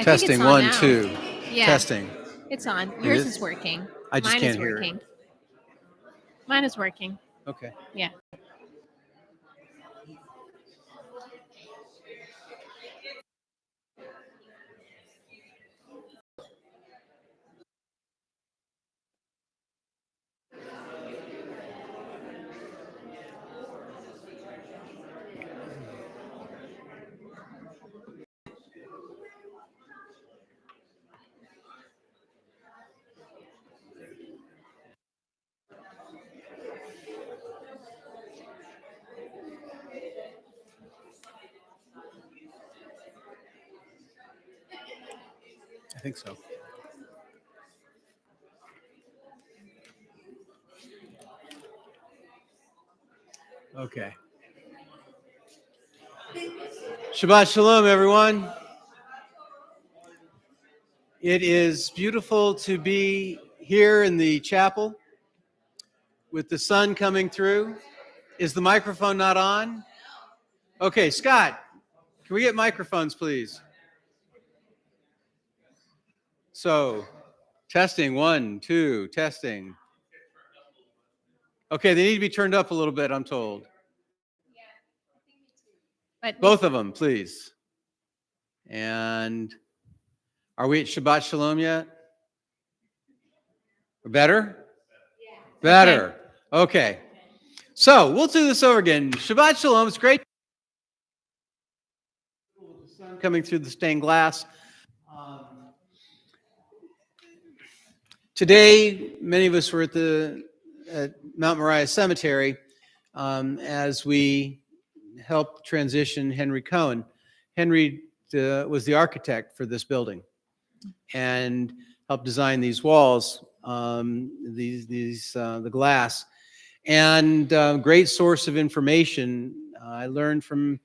Testing, it's on one, now. two. Yeah. Testing. It's on. It Yours is? is working. I just Mine can't is hear working. it. Mine is working. Okay. Yeah. I think so. Okay. Shabbat Shalom, everyone. It is beautiful to be here in the chapel with the sun coming through. Is the microphone not on? Okay, Scott, can we get microphones, please? So, testing, 1, 2, testing. Okay, they need to be turned up a little bit, I'm told. But Both of them, please. And are we at Shabbat Shalom yet? Better? Better. Okay. So we'll do this over again. Shabbat Shalom. It's great. With the sun coming through the stained glass. Today, many of us were at Mount Moriah Cemetery as we helped transition Henry Cohen. Henry was the architect for this building and helped design these walls, the glass, and great source of information. I learned from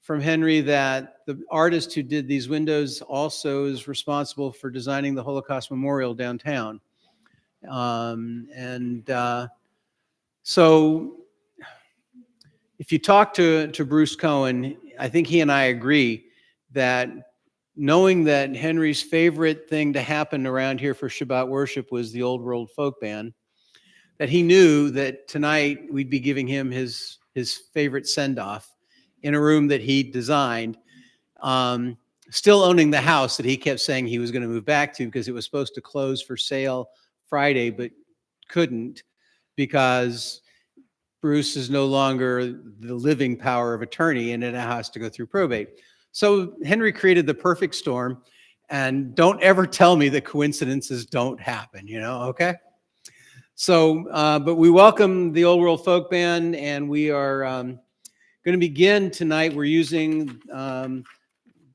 Henry that the artist who did these windows also is responsible for designing the Holocaust Memorial downtown. So if you talk to Bruce Cohen, I think he and I agree that knowing that Henry's favorite thing to happen around here for Shabbat worship was the Old World Folk Band, that he knew that tonight we'd be giving him his favorite send-off in a room that he designed, still owning the house that he kept saying he was going to move back to because it was supposed to close for sale Friday, but couldn't because Bruce is no longer the living power of attorney and it has to go through probate. So Henry created the perfect storm, and don't ever tell me that coincidences don't happen, okay? So, but we welcome the Old World Folk Band, and we are going to begin tonight. We're using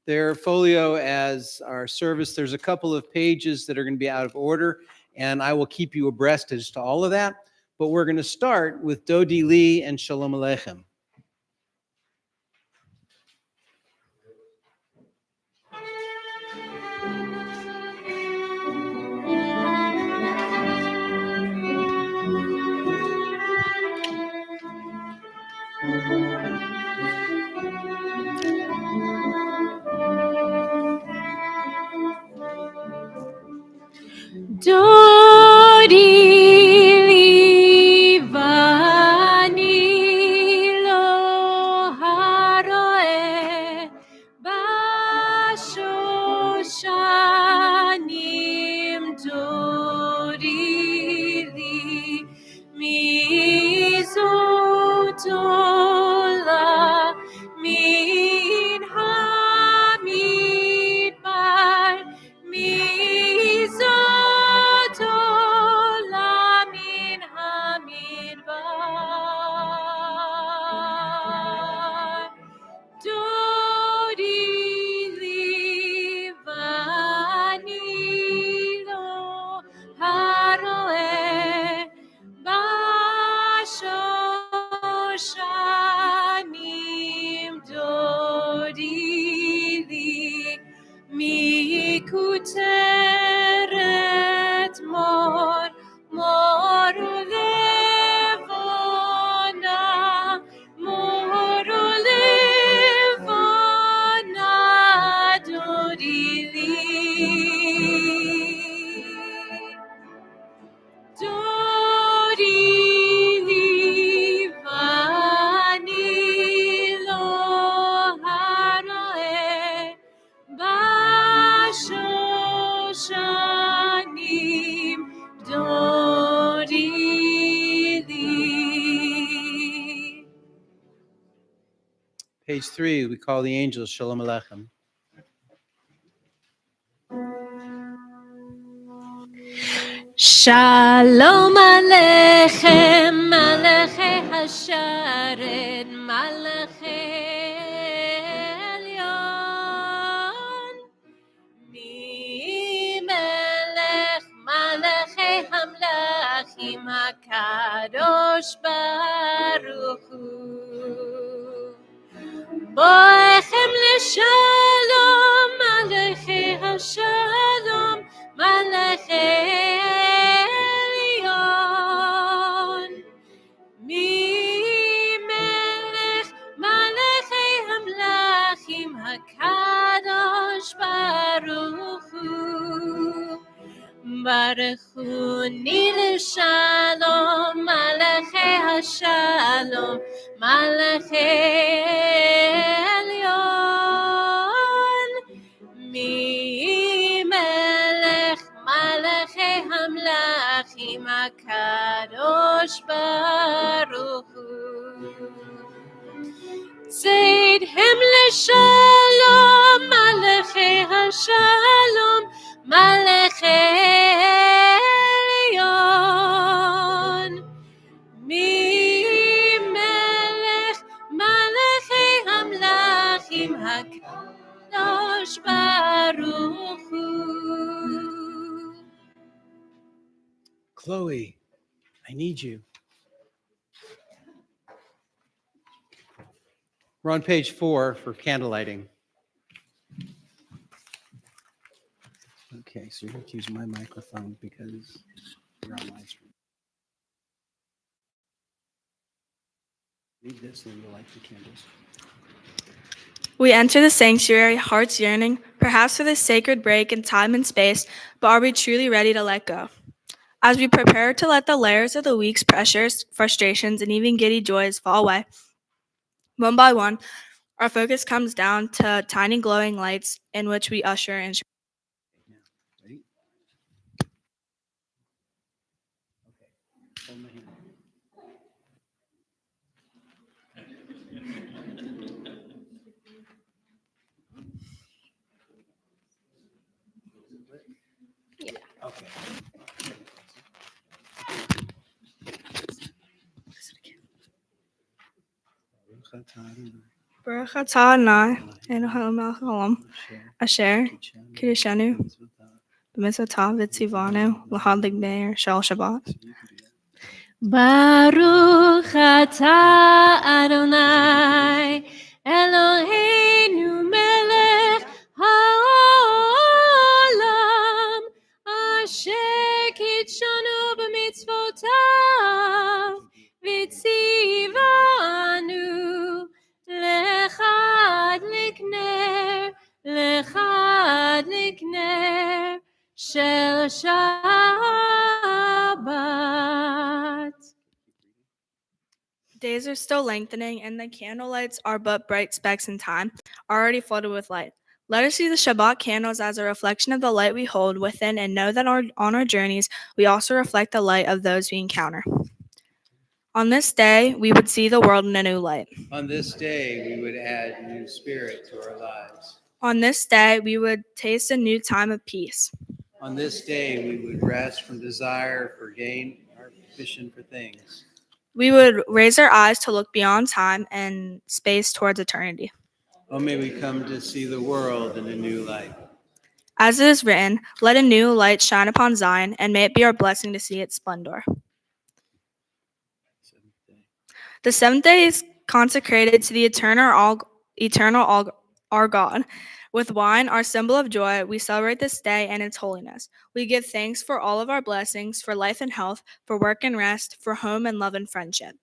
their folio as our service. There's a couple of pages that are going to be out of order, and I will keep you abreast as to all of that. But we're going to start with Dodi Lee and Shalom Aleichem. Dodi livani lo haroe bashoshanim dodi li mizotola min hamidbar mizotola min hamidbar Dodi livani lo haroe bashoshanim dodi li mikuteret mor levona mor levona dodi Dori vani lo haroe bashoshanim dori li. Page 3, we call the angels Shalom Aleichem. Shalom Aleichem, Malachei Hasharet, Malachei Elyon. Mi Melech, Malachei Hamlachim, HaKadosh Baruch Hu. Boechem leshalom, Malachei Hashalom, Malachei Elyon. Mi Melech, Malachei Hamlachim, HaKadosh Baruch Hu. Baruchuni leshalom, Malachei Hashalom, Malachei Elyon. Mi Melech, Malachei Hamlachim, HaKadosh Baruch Hu. Tzedhem leshalom, Malachei Hashalom, Malachei Elyon. Mi Melech, Malachei Hamlachim, HaKadosh Baruch Hu. Chloe, I need you. We're on page 4 for candle lighting. Okay, so you have to use my microphone because you're on live stream. Read this and you'll light the candles. We enter the sanctuary, hearts yearning, perhaps for this sacred break in time and space, but are we truly ready to let go? As we prepare to let the layers of the week's pressures, frustrations, and even giddy joys fall away, one by one, our focus comes down to tiny glowing lights in which we usher in. Ready? Okay, hold my hand. Yeah. Okay. Baruch atah Adonai, Eloheinu melech haolam, asher kiddushanu b'mitzvotav v'tzivanu l'hadlik b'ner shel Shabbat. Baruch atah Adonai, Eloheinu melech haolam, asher kitshanu b'mitzvotav, v'tzivanu lechadlik ner shel Shabbat. Days are still lengthening, and the candle lights are but bright specks in time, already flooded with light. Let us see the Shabbat candles as a reflection of the light we hold within, and know that on our journeys, we also reflect the light of those we encounter. On this day, we would see the world in a new light. On this day, we would add new spirit to our lives. On this day, we would taste a new time of peace. On this day, we would rest from desire for gain, our ambition for things. We would raise our eyes to look beyond time and space towards eternity. Oh, may we come to see the world in a new light. As it is written, let a new light shine upon Zion, and may it be our blessing to see its splendor. The seventh day is consecrated to the eternal our God. With wine, our symbol of joy, we celebrate this day and its holiness. We give thanks for all of our blessings, for life and health, for work and rest, for home and love and friendship.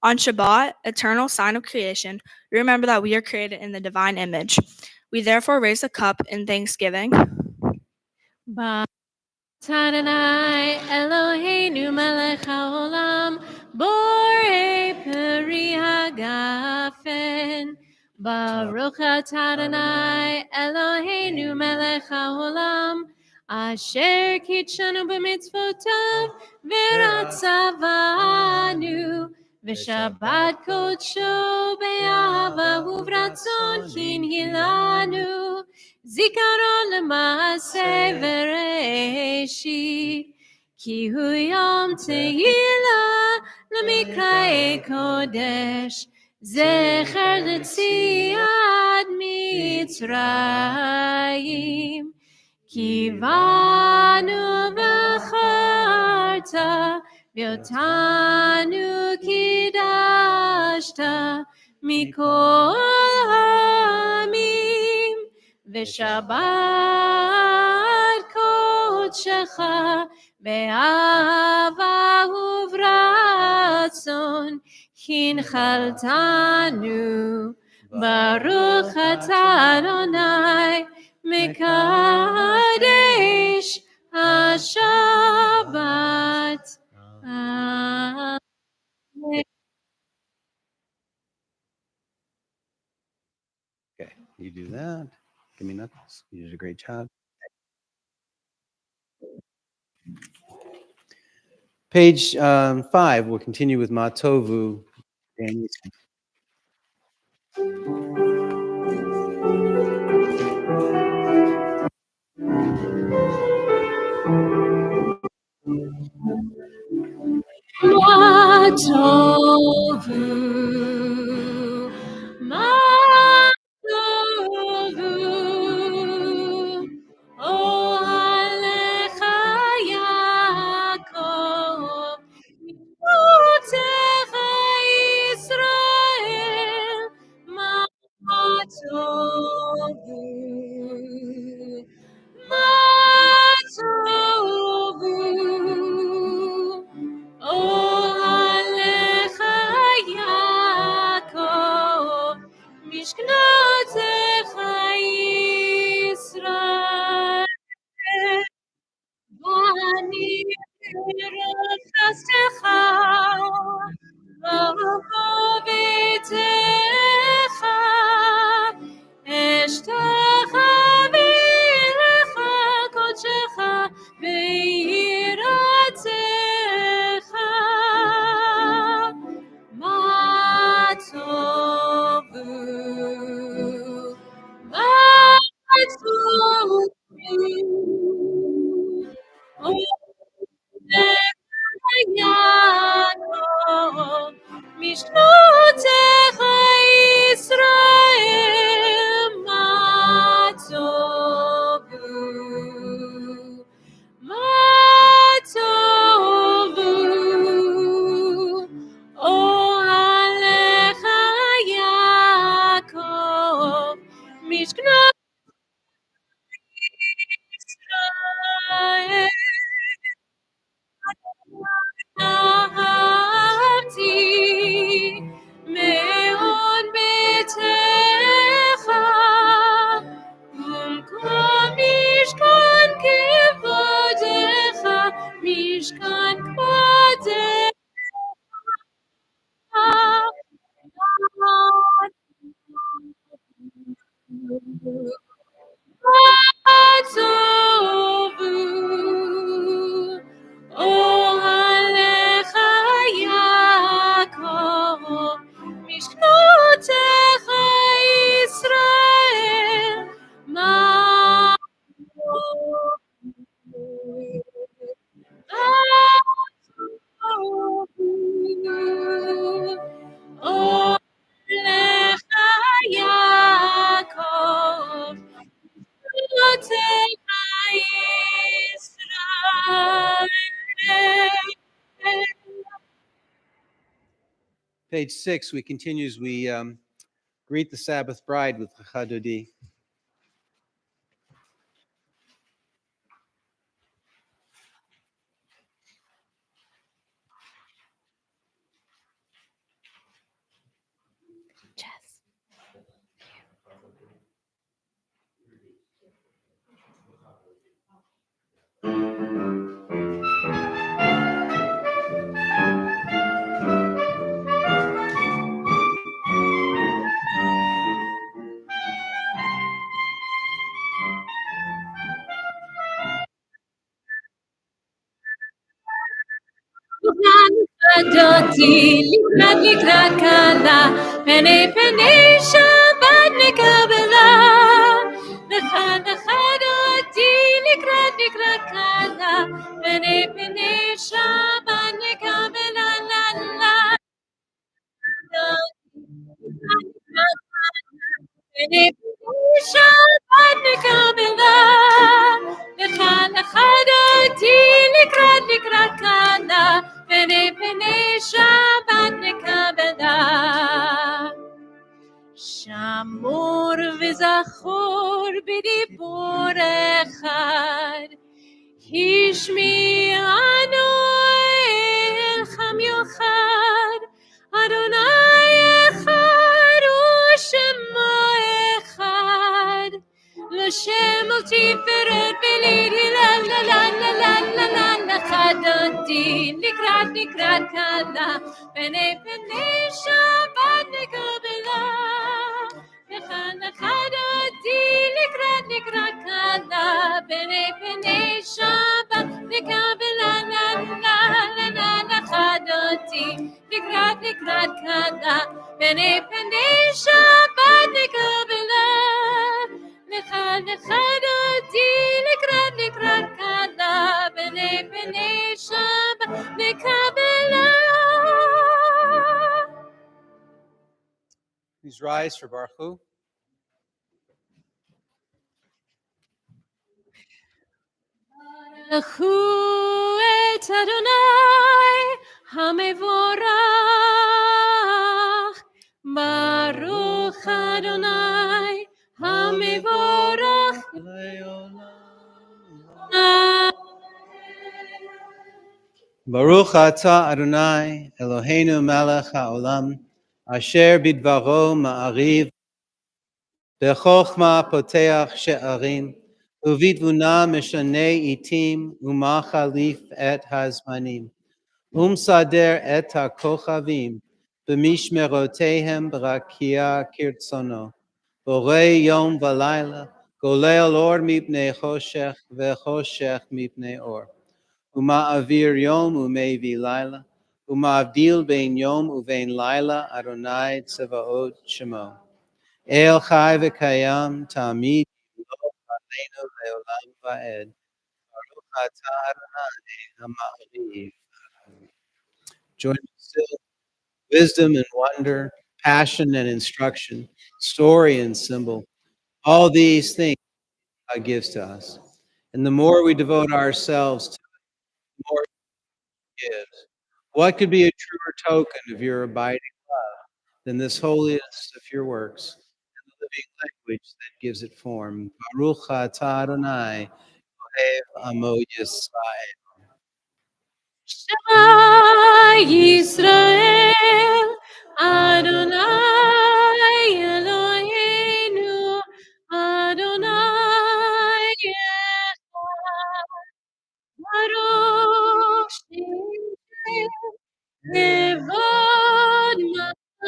On Shabbat, eternal sign of creation, we remember that we are created in the divine image. We therefore raise a cup in thanksgiving. Adonai Eloheinu melech haolam borei peri hagafen Baruch Adonai Eloheinu melech haolam asher kitshanu b'mitzvotav v'ratzavanu v'shabbat kodsho be'ahava uvratzon kinhilanu Zikaron למעשה וראשית, כי הוא יום תהילה למקראי קודש, זכר לציאת מצרים. כי באנו בחרת, ואותנו קידשת מכל העמים. ושבת קודשך באהבה וברצון הנחלתנו ברוך אתה אדוני מקדש השבת אמן. Okay, you do that. Give me knuckles. You did a great job. Page 5, we'll continue with Matovu. Daniel. מה טובו, מה טובו, אוהליך יעקב, משפטך ישראל, מה טובו, מה טובו. אוהליך יעקב, משכנותיך ישראל. ואני חסדך, וביתך, אשתך ואליך קודשך, ויראתך. מה טובו, מה טובו. יעקב, משכנותיך ישראל, מה טובו, מה טובו. אוהליך יעקב, משכנות ישראל. אהבתי מאוד ביתך, ומקום משכן כבודך, משכן כבודך. טובו, אוהליך יעקב, משכנותיך ישראל, מה טובו, אוהליך יעקב, משכנותיך ישראל. Page 6, we continue as we greet the Sabbath bride with Chadodi. Doti likrat kala pene pene shabbat nekabela lecha doti likrat kala pene pene shabbat nekabela la la pene pene shabbat nekabela lecha doti likrat kala pene pene shabbat nekabela Shamor v'zachor b'dibur echad Hishmi anu el cham yochad Adonai echad u'shemo echad L'shem ol tiferet b'lid hilal la la la la la la la chadoti nikrat kala B'nei b'nei shabbat nekabela Chadoti likrat kala B'nei b'nei shabbat nekabela la la la la la chadoti likrat kala B'nei b'nei shabbat nekabela Chadoti likrat kala B'nei b'nei shabbat nekabela Please rise for Baruch. Baruchu et Adonai Hamevorach Baruch Adonai Hamevorach Baruch atah Adonai Eloheinu melech haolam asher bidvaro ma'ariv bechokma poteach she'arim uvitvuna mishanei itim umachalif et hazmanim umsader et hakochavim b'mishmerotehem b'rakia kirtzono borei yom v'layla golel or mipnei choshech v'choshech mipnei or Uma'avir yom umevi laila. Uma'avdil bein yom uvein laila. Adonai tzevaot shemo. El chai v'kayam tamid lo aleinu leolam va'ed. Baruch atah Adonai ha'ma'ariv. Join still wisdom and wonder, passion and instruction, story and symbol. All these things God gives to us. And the more we devote ourselves to it, the more gives. What could be a truer token of your abiding love than this holiest of your works and the living language that gives it form? Baruch atah Adonai, Ohev Amo Yisrael. Shema Yisrael Adonai Eloheinu Adonai Echad Baruch Shem Kevod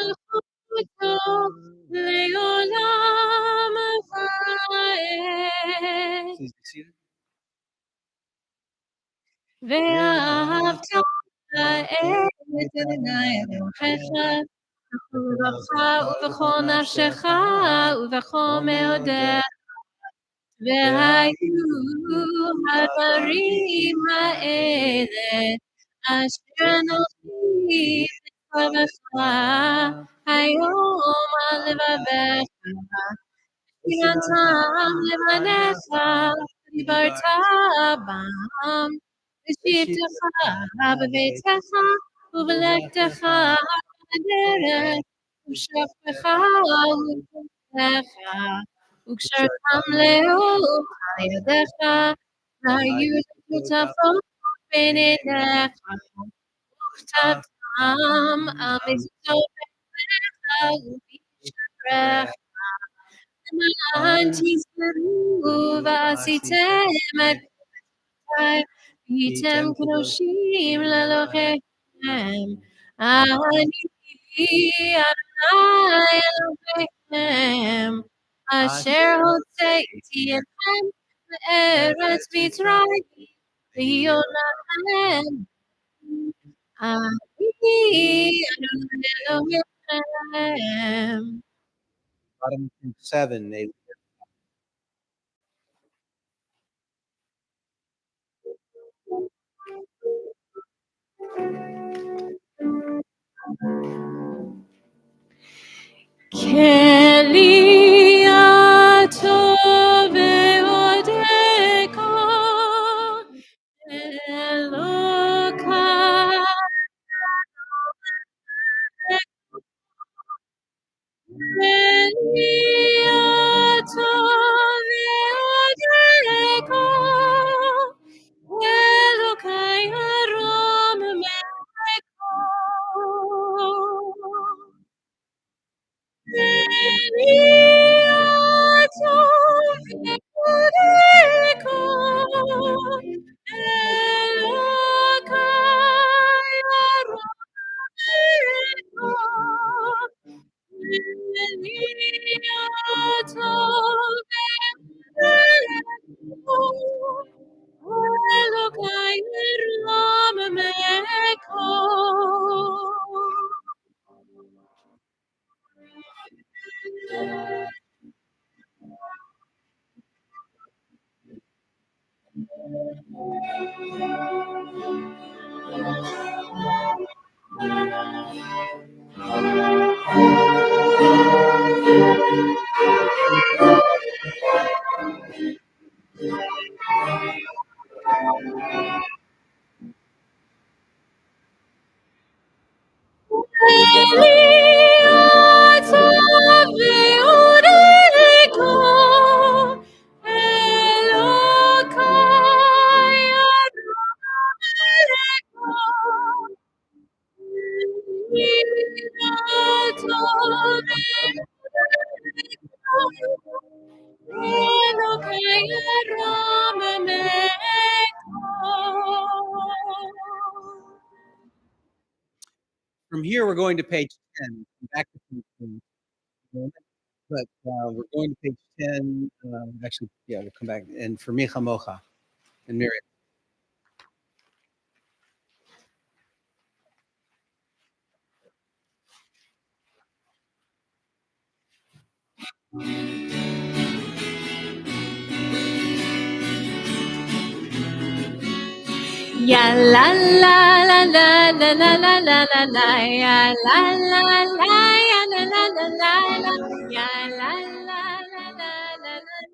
Malchuto Leolam Vaed Please be seated. ואהבת את אדוני אלוהיך בכל לבבך ובכל נפשך ובכל מאודיך והיו הדברים האלה אשר נותנים לבבך היום על לבבך קריאתם לבניך דיברת בם בשבתך בביתך ובלכתך בדרך ושפך ובכתך וקשרתם לאור על ידך והיו שותפות בין ידיך וכתבתם על מזוזותיך ובשעריך למען תזכרו ועשיתם את Pitem Kedoshim Lelochem. Ani Adonai Elohechem. Asher Hotzeiti Etchem Eretz Mitzrayim. V'yolahem. Ani Adonai Elohechem. Bottom 7. Keliato ve'odeko Elokai Keliato ve'odeko Elokai arom meko From here, we're going to page 10. Back to page 10. But we're going to page 10. Actually, yeah, we'll come back. And for Micha Mocha and Miriam. Ya la la la la la la la la la la ya la la la ya la la la la la ya la la la la la la la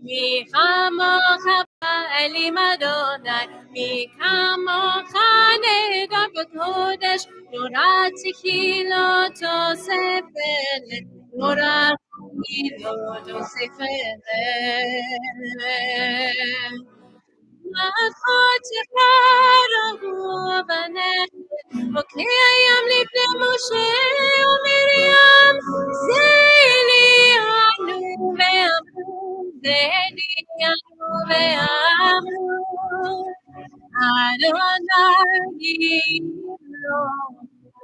Mi chamocha eli Madonai, mi chamocha nega b'kodesh, norat zikilot osefele, norat zikilot osefele. وكيام לפני משה ומרים זלינו ואמרו זלינו ואמרו אדוני לא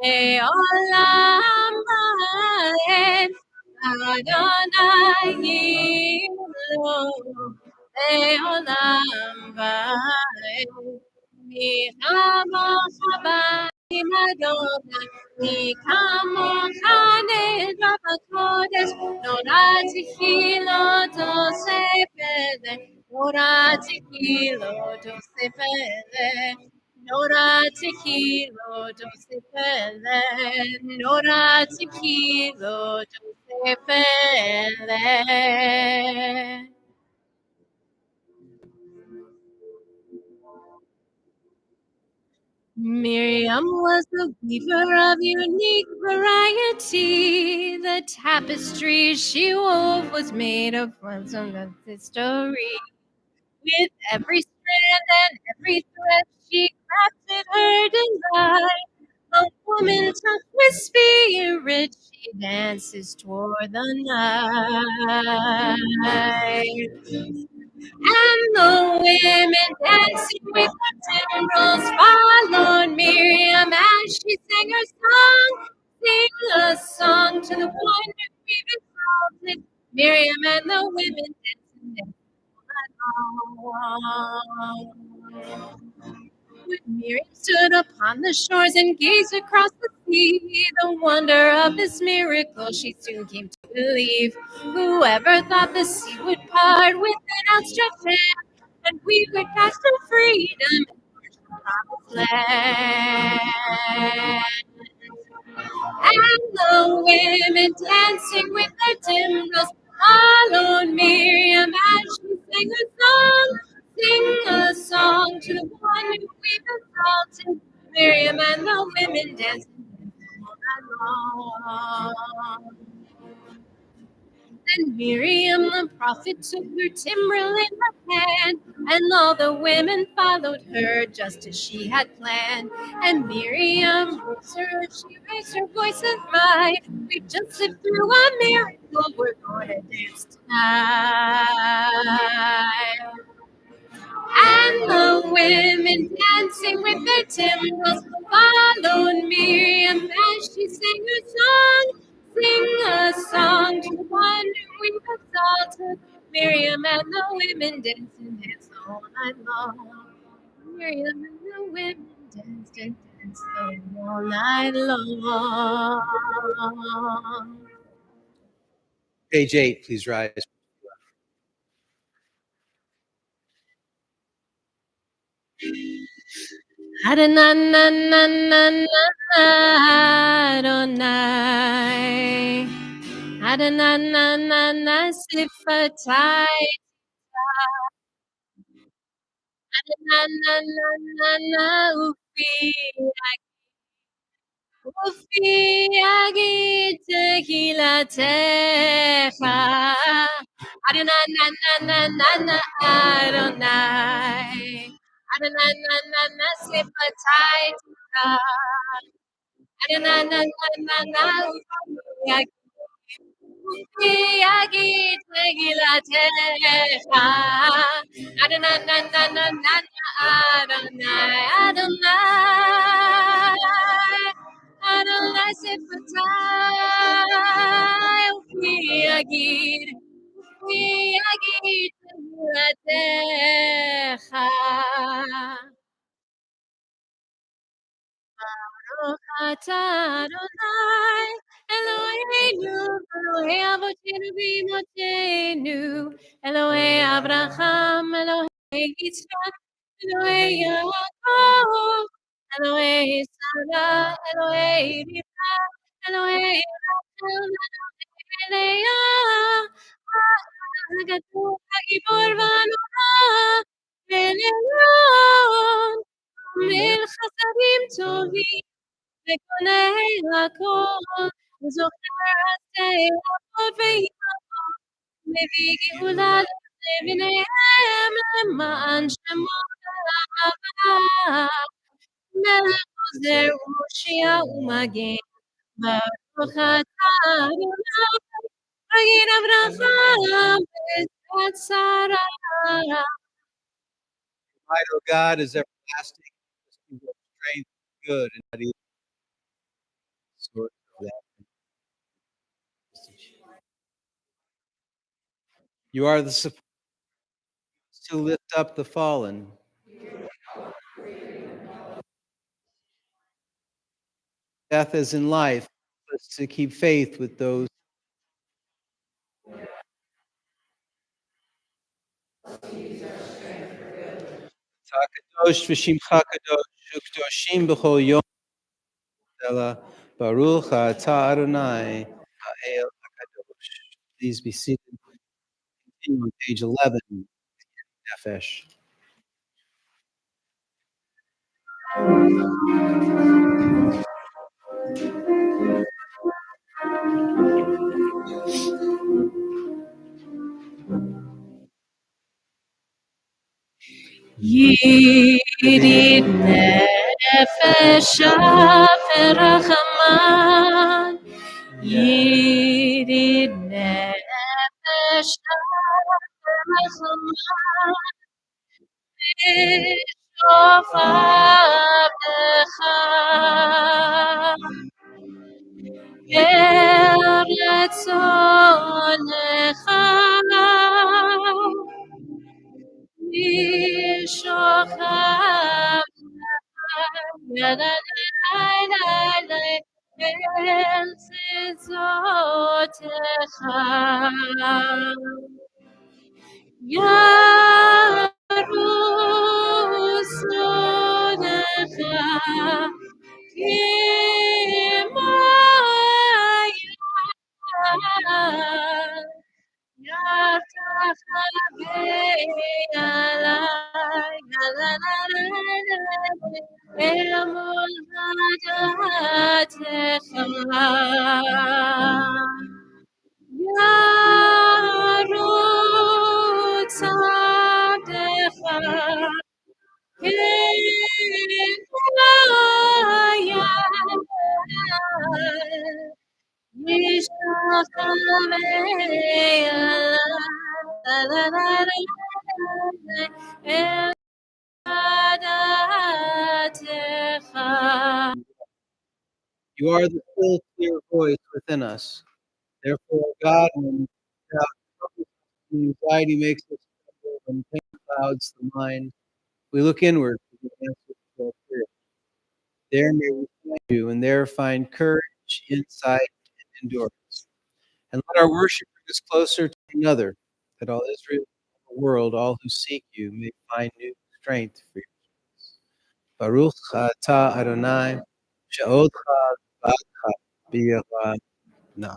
לעולם ועד אדוני לא לעולם ועד מי כמוך עם אדוני מי כמוך נדע בקודש נורדתי חילות אוספת נורדתי חילות אוספת נורדתי חילות אוספת נורדתי חילות אוספת Miriam was a weaver of unique variety. The tapestry she wove was made of ransom of history. With every strand and every thread, she crafted her design. A woman tough with spirit, she he dances toward the night. And the women dancing with the timbrels followed Miriam as she sang her song. Sing a song to the one who we've exalted. Miriam and the women dancing all night long. When Miriam stood upon the shores and gazed across the sea, the wonder of this miracle she soon came to believe. Whoever thought the sea would part with an outstretched hand, and we could pass to freedom and promised land. And the women dancing with their timbrels followed Miriam as she sang her song. Sing a song to the one who we've exalted. Miriam and the women dancing all night long. Then Miriam the prophet took her timbrel in her hand, and all the women followed her just as she had planned. And Miriam she raised her voice and cried, "We've just lived through a miracle, we're going to dance tonight." And the women dancing with their timbrels followed Miriam as she sang her song. Sing a song to the one who we've exalted. Miriam and the women dancing, dance all night long. Miriam and the women danced and danced all night long. Page 8, please rise. Adonai, Adonai, Sifatai, Adonai, Ufi Agit Tehilatecha, Adonai, Adonai, Sifatai, Adonai, Yagi Tegilatecha, Adonai, Adonai, Sifatai, Yagi Tegilatecha. Baruch atah Adonai, Eloheinu, Elohei Avotenu v'Imotenu, Elohei Abraham, Elohei Yitzchak, Elohei Yaakov, Elohei Sarah, Elohei Rivka, Elohei Rachel, Elohei Leah, Haggadah, Hagibor v'Anoah, Elyon, Mil Chasadim Tovim, וקונה הכל, וזוכר הסייעות ויעקב, מביא גאולה לבניהם למען שמו אהבה, מלך עוזר ומושיע ומגן, ברוך אתה אדוני, מגן אברהם וצאת שרה. Might, O God, is everlasting. Strength, good, and not evil. Sort of that. You are the support to lift up the fallen. Death as in life, to keep faith with those. Kadosh v'shimcha kadosh, ukdoshim b'chol yom tefillah, baruch atah Adonai, ha'el hakadosh. Please be seated. Continue on page 11, Nefesh. Yidid nefesh verachman, יריד נפש רחמה בשוף עבדך ברצונך משוכב אל ציצותיך ירוסונך You are the still, clear voice within us. Therefore, God, when doubt, anxiety makes us tremble, when pain clouds the mind, we look inward for the answer to our prayer. There may we find you, and there find courage, insight, and endurance. And let our worship bring us closer to another, that all Israel, all the world, all who seek you, may find new strength for your service. Baruch atah Adonai, she'odcha v'adcha b'yava na.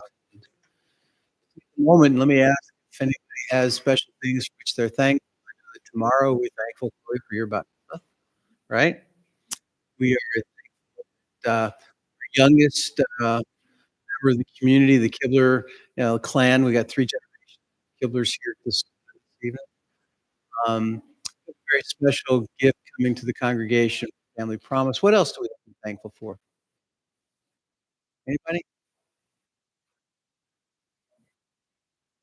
Moment, let me ask if anybody has special things for which they're thankful. I know that tomorrow we're thankful for your bat mitzvah, right? We are our youngest member of the community, the Kibler clan. We got 3 generations of Kiblers here this evening. A very special gift coming to the congregation, family promise. What else do we have to be thankful for? Anybody?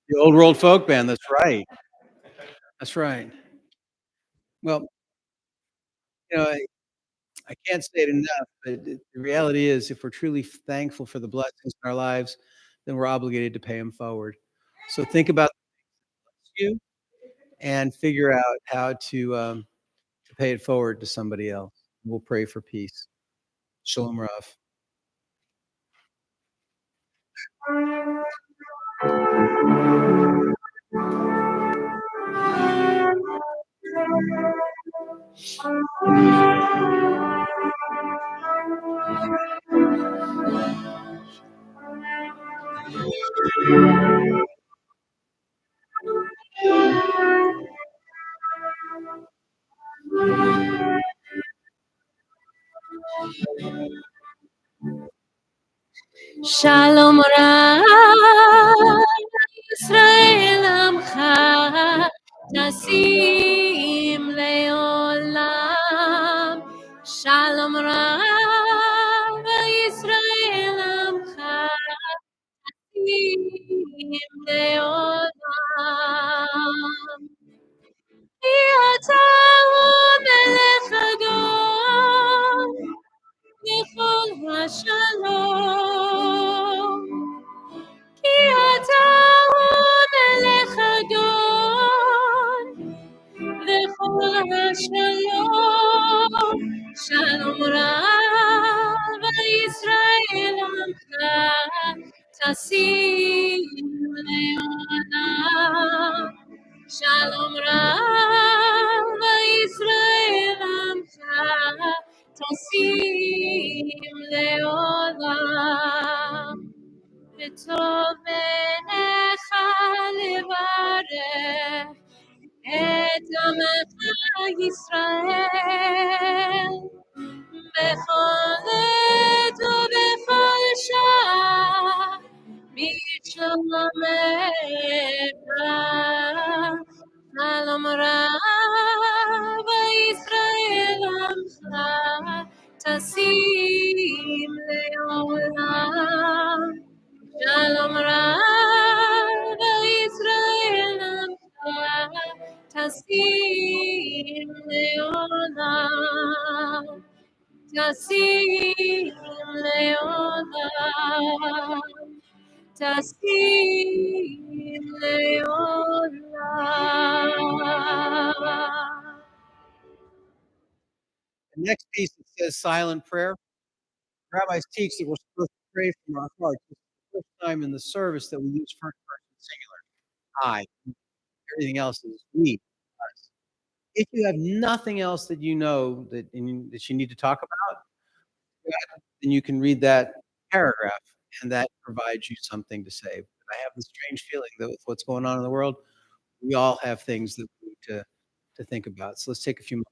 The Old World Folk Band. That's right. That's right. Well, you know, I can't say it enough, but the reality is if we're truly thankful for the blessings in our lives, then we're obligated to pay them forward. So think about you and figure out how to pay it forward to somebody else. We'll pray for peace. Shalom Rav. Shalom Rav Yisrael Amcha Nasim Leolam Shalom Rav Yisrael Amcha Nasim Leolam Ki Ata Melech Hador Nechol HaShalom כי אתה מלך הגון וכל השלום שלום רב ישראל עמך תשים לעולם שלום רב ישראל עמך תשים לעולם וטוב בעיניך לברך את עמך ישראל בכל עת ובכל שעה בשלומך שלום רב ישראל עמך תשים לעולם טסים לעולם, טסים לעולם, טסים לעולם. The next piece that says silent prayer. Rabbis teach that we're supposed to pray from our hearts. It's the first time in the service that we use first person singular. I. Everything else is we. Us. If you have nothing else that you know that you need to talk about, then you can read that paragraph, and that provides you something to say. But I have the strange feeling that with what's going on in the world, we all have things that we need to think about. So let's take a few moments.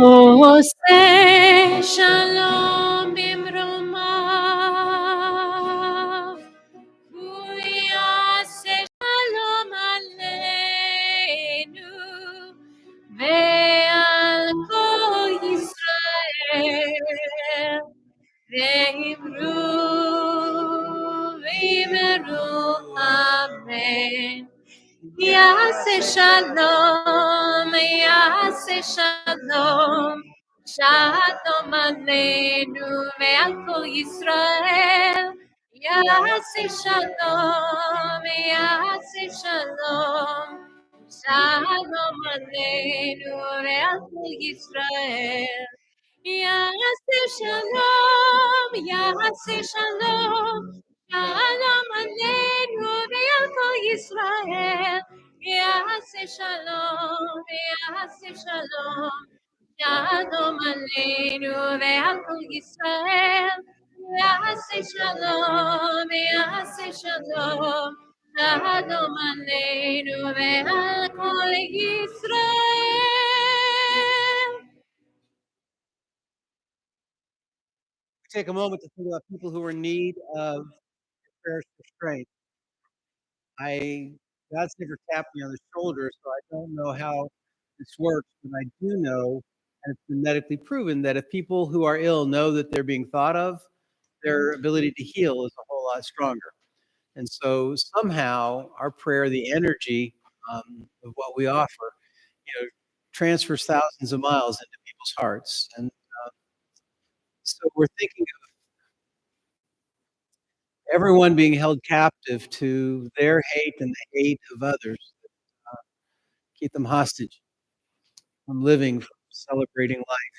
עושה שלום במרומיו, הוא יעשה שלום עלינו ועל כל ישראל, ואמרו אמן. יעשה שלום, יעשה שלום, שלום עלינו ועל כל ישראל. יעשה שלום, יעשה שלום, שלום עלינו ועל כל ישראל. יעשה שלום, יעשה שלום, שלום עלינו ועל כל ישראל. יעשה שלום, יעשה שלום, שלום עלינו ועל כל ישראל. יעשה שלום, יעשה שלום, שלום עלינו ועל כל ישראל. Take a moment to think about people who are in need of prayer for strength. God's never tapped me on the shoulder, so I don't know how this works, but I do know, and it's been medically proven, that if people who are ill know that they're being thought of, their ability to heal is a whole lot stronger. And so somehow our prayer, the energy of what we offer, transfers thousands of miles into people's hearts. And so we're thinking of everyone being held captive to their hate and the hate of others, keep them hostage from living, from celebrating life.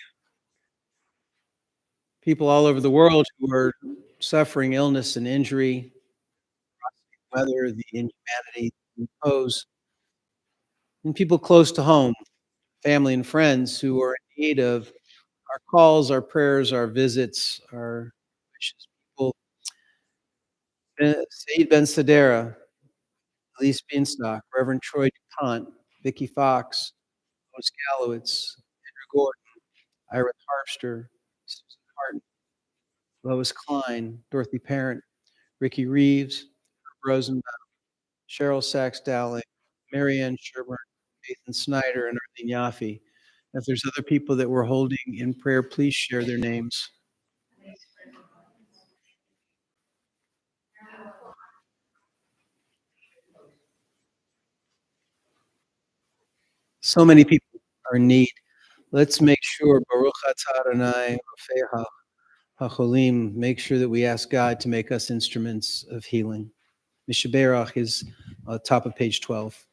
People all over the world who are suffering illness and injury, weather, the inhumanity we pose, and people close to home, family and friends who are in need of our calls, our prayers, our visits, our wishes. People, Saeed Ben Sadera, Elise Beanstalk, Reverend Troy DuPont, Vicky Fox, Lois Gallowitz, Andrew Gordon, Ira Harpster, Susan Harden, Lois Klein, Dorothy Parent, Ricky Reeves, Herb Rosenbaum, Cheryl Sachs Dowling, Marianne Sherburne, Nathan Snyder, and Arlene Yaffe. If there's other people that we're holding in prayer, please share their names. So many people are in need. Let's make sure, Baruch atah Adonai Rofei HaCholim, make sure that we ask God to make us instruments of healing. Mishaberach is top of page 12.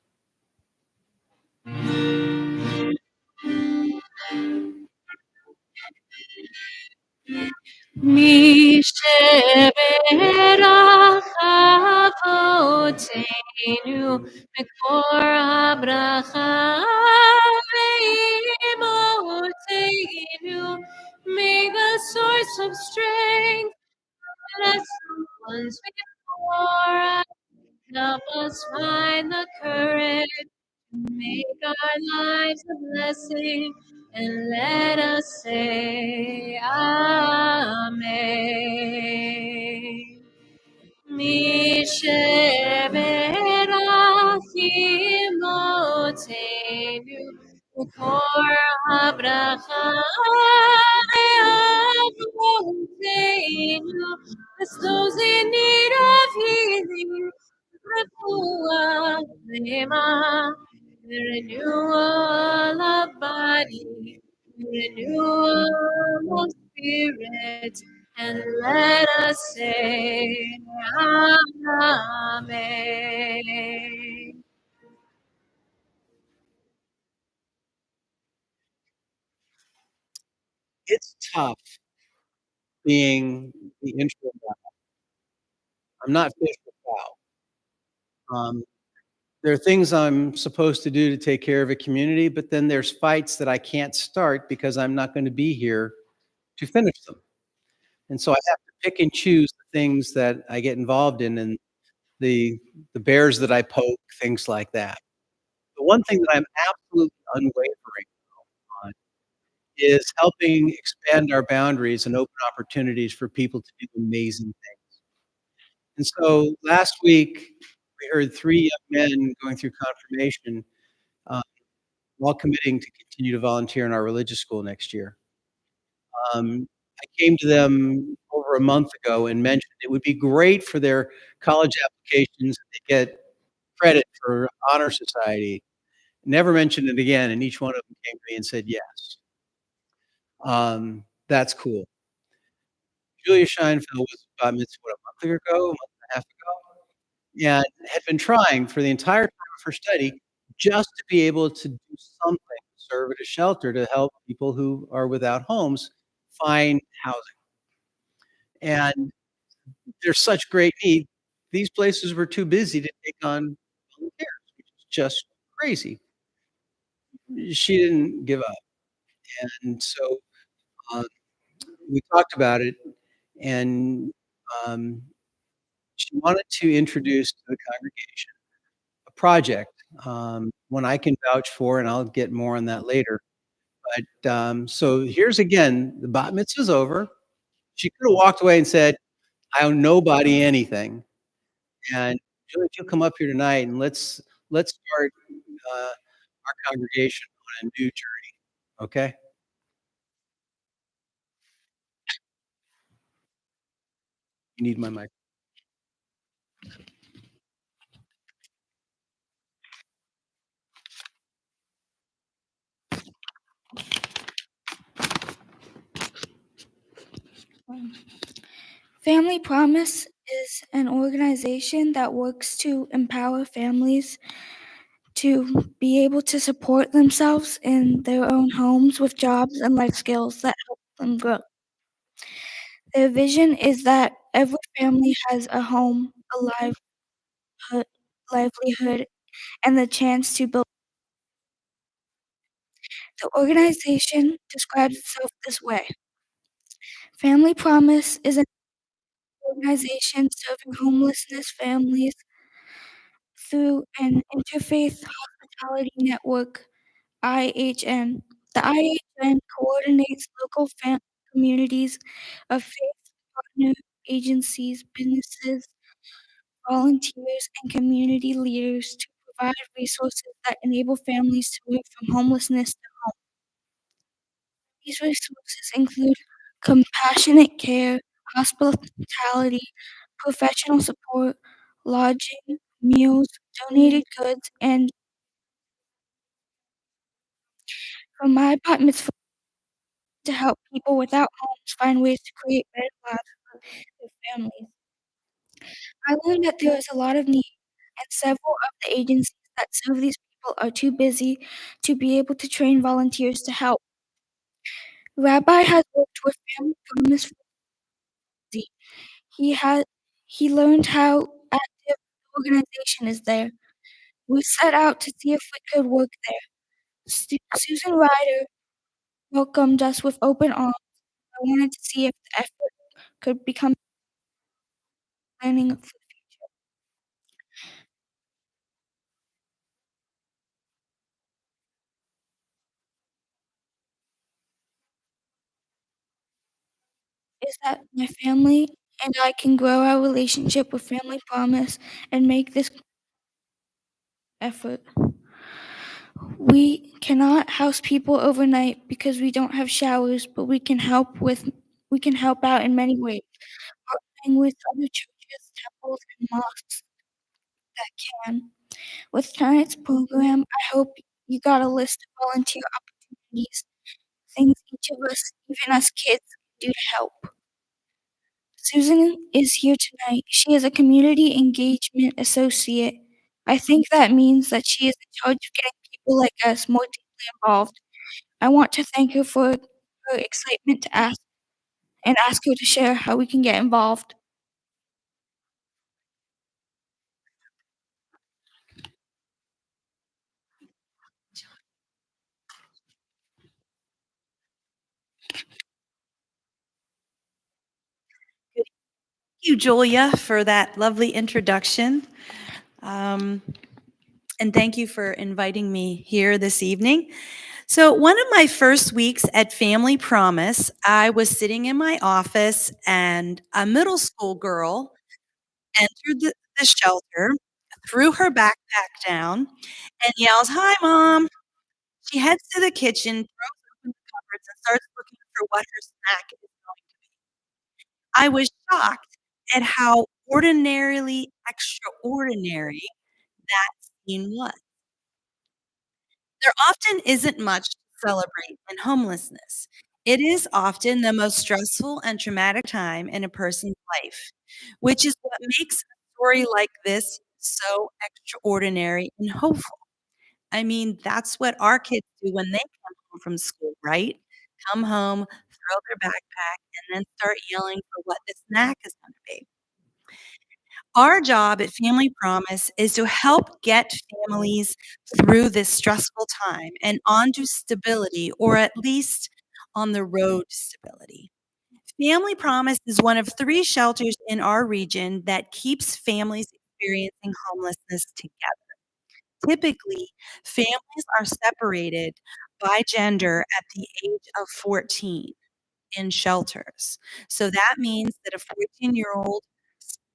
מי שברך אבותינו מקור הברכה ואמותינו, may the source of strength bless the ones before us, help us find the courage to make our lives a blessing, and let us say Amen. מי שברך אמותינו מקור הברכה ואבותינו, bless those in need of healing, רפואה שלמה, the renewal of body, the renewal of spirit, and let us say Amen. It's tough being the interim guy. I'm not fish or fowl. There are things I'm supposed to do to take care of a community, but then there's fights that I can't start because I'm not gonna be here to finish them. And so I have to pick and choose the things that I get involved in and the the bears that I poke, things like that. The one thing that I'm absolutely unwavering on is helping expand our boundaries and open opportunities for people to do amazing things. And so last week, we heard 3 young men going through confirmation, uh, all committing to continue to volunteer in our religious school next year. I came to them over a month ago and mentioned it would be great for their college applications if they get credit for honor society. Never mentioned it again, and each one of them came to me and said yes. That's cool. Julia Scheinfeld was bat mitzvah, what, a month ago, a month and a half ago, and had been trying for the entire time of her study just to be able to do something, serve at a shelter to help people who are without homes find housing. And there's such great need. These places were too busy to take on volunteers, which is just crazy. She didn't give up, and so, uh, we talked about it, and, um, she wanted to introduce to the congregation a project, one I can vouch for, and I'll get more on that later, but, so here's again, the bat mitzvah's over. She could have walked away and said, "I owe nobody anything." And Julie, if you'll come up here tonight and let's start our congregation on a new journey. Okay? You need my mic. Family Promise is an organization that works to empower families to be able to support themselves in their own homes with jobs and life skills that help them grow. Their vision is that every family has a home, a livelihood, and the chance to build. The organization describes itself this way: Family Promise is an organization serving homelessness families through an interfaith hospitality network, IHN. The IHN coordinates local communities of faith partner agencies, businesses, volunteers, and community leaders to provide resources that enable families to move from homelessness to home. These resources include compassionate care, hospitality, professional support, lodging, meals, donated goods, and from my bat mitzvah to help people without homes find ways to create better lives for their families. I learned that there is a lot of need, and several of the agencies that serve these people are too busy to be able to train volunteers to help. Rabbi has worked with Family Promise difficulty. He had he learned how active the organization is there. We set out to see if we could work there. Susan Ryder welcomed us with open arms. I wanted to see if the effort could become planning for the future. Is that my family and I can grow our relationship with Family Promise and make this effort. We cannot house people overnight because we don't have showers, but we can help out in many ways, partnering with other churches, temples, and mosques that can. With tonight's program, I hope you got a list of volunteer opportunities, things each of us, even us kids, can do to help. Susan is here tonight. She is a community engagement associate. I think that means that she is in charge of getting people like us more deeply involved. I want to thank her for her excitement to ask her to share how we can get involved. Thank you, Julia, for that lovely introduction. Um, and thank you for inviting me here this evening. So, one of my first weeks at Family Promise, I was sitting in my office, and a middle school girl entered the shelter, threw her backpack down, and yells, "Hi, Mom." She heads to the kitchen, throws open the cupboards, and starts looking for what her snack is going to be. I was shocked at how ordinarily extraordinary that scene was. There often isn't much to celebrate in homelessness. It is often the most stressful and traumatic time in a person's life, which is what makes a story like this so extraordinary and hopeful. I mean, that's what our kids do when they come home from school, right? Come home, throw their backpack, and then start yelling for what the snack is going to be. Our job at Family Promise is to help get families through this stressful time and onto stability, or at least on the road to stability. Family Promise is one of 3 shelters in our region that keeps families experiencing homelessness together. Typically, families are separated by gender at the age of 14 in shelters. So that means that a 14-year-old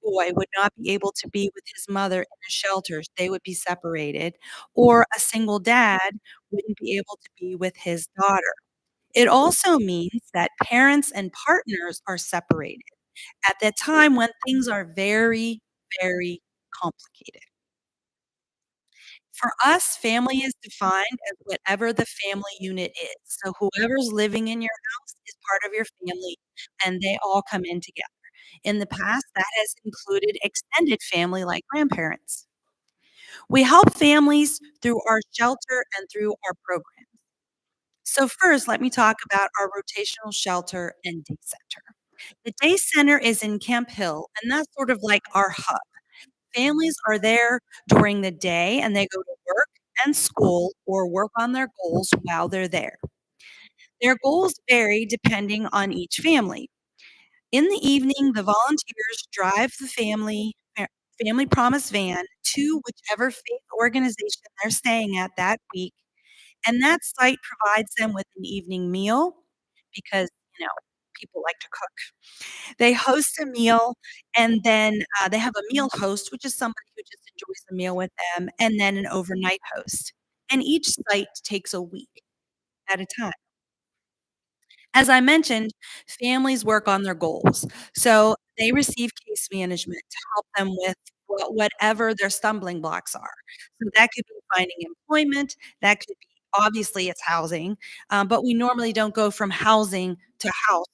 boy would not be able to be with his mother in a shelter. They would be separated, or a single dad wouldn't be able to be with his daughter. It also means that parents and partners are separated at that time when things are very, very complicated. For us, family is defined as whatever the family unit is. So whoever's living in your house is part of your family, and they all come in together. In the past, that has included extended family like grandparents. We help families through our shelter and through our program. So first, let me talk about our rotational shelter and day center. The day center is in Camp Hill, and that's sort of like our hub. Families are there during the day, and they go to work and school or work on their goals while they're there. Their goals vary depending on each family. In the evening, the volunteers drive the Family Promise van to whichever faith organization they're staying at that week, and that site provides them with an evening meal because, you know, people like to cook. They host a meal, and then, they have a meal host, which is somebody who just enjoys the meal with them, and then an overnight host, and each site takes a week at a time. As I mentioned, families work on their goals. So they receive case management to help them with whatever their stumbling blocks are. So that could be finding employment, that could be obviously it's housing, but we normally don't go from housing to house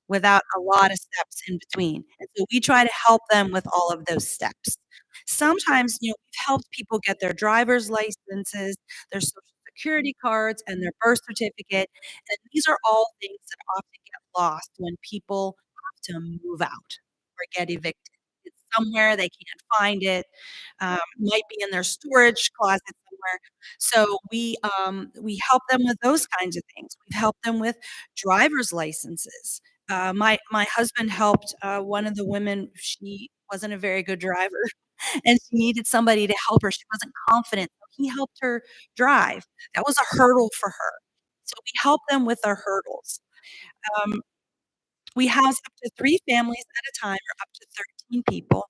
without a lot of steps in between. And so we try to help them with all of those steps. Sometimes, we've helped people get their driver's licenses, their social security cards, and their birth certificate, and these are all things that often get lost when people to move out or get evicted. It's somewhere they can't find it, might be in their storage closet somewhere. So we help them with those kinds of things. We've helped them with driver's licenses. My husband helped one of the women. She wasn't a very good driver, and she needed somebody to help her. She wasn't confident, so he helped her drive. That was a hurdle for her. So we help them with their hurdles. Um, we house up to 3 families at a time or up to 13 people.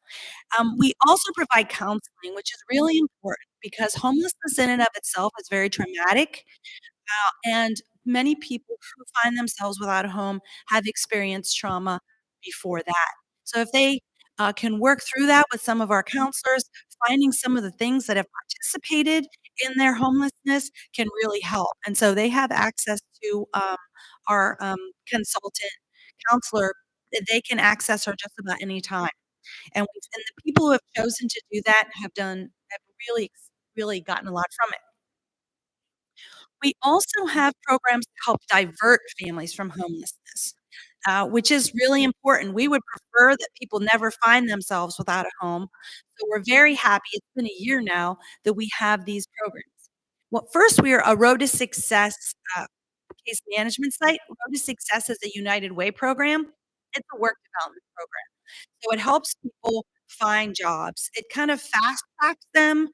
We also provide counseling, which is really important because homelessness in and of itself is very traumatic, and many people who find themselves without a home have experienced trauma before that. So if they can work through that with some of our counselors, finding some of the things that have participated in their homelessness can really help. And so they have access to our consultant counselor that they can access her just about any time. And the people who have chosen to do that have really gotten a lot from it. We also have programs to help divert families from homelessness, which is really important. We would prefer that people never find themselves without a home. So we're very happy. It's been a year now that we have these programs. Well, first, we are a Road to Success case management site. Road to Success is a United Way program. It's a work development program. So it helps people find jobs. It kind of fast tracks them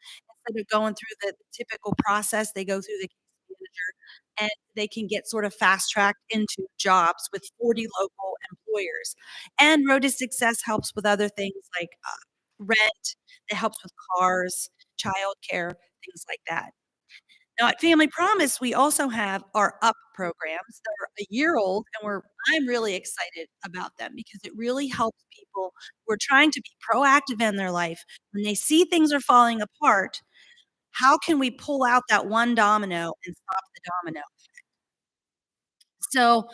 instead of going through the typical process. They go through the case manager and they can get sort of fast tracked into jobs with 40 local employers. And Road to Success helps with other things like rent. It helps with cars, childcare, things like that. Now at Family Promise, we also have our UP programs that are a year old, and I'm really excited about them because it really helps people who are trying to be proactive in their life. When they see things are falling apart, how can we pull out that one domino and stop the domino? So,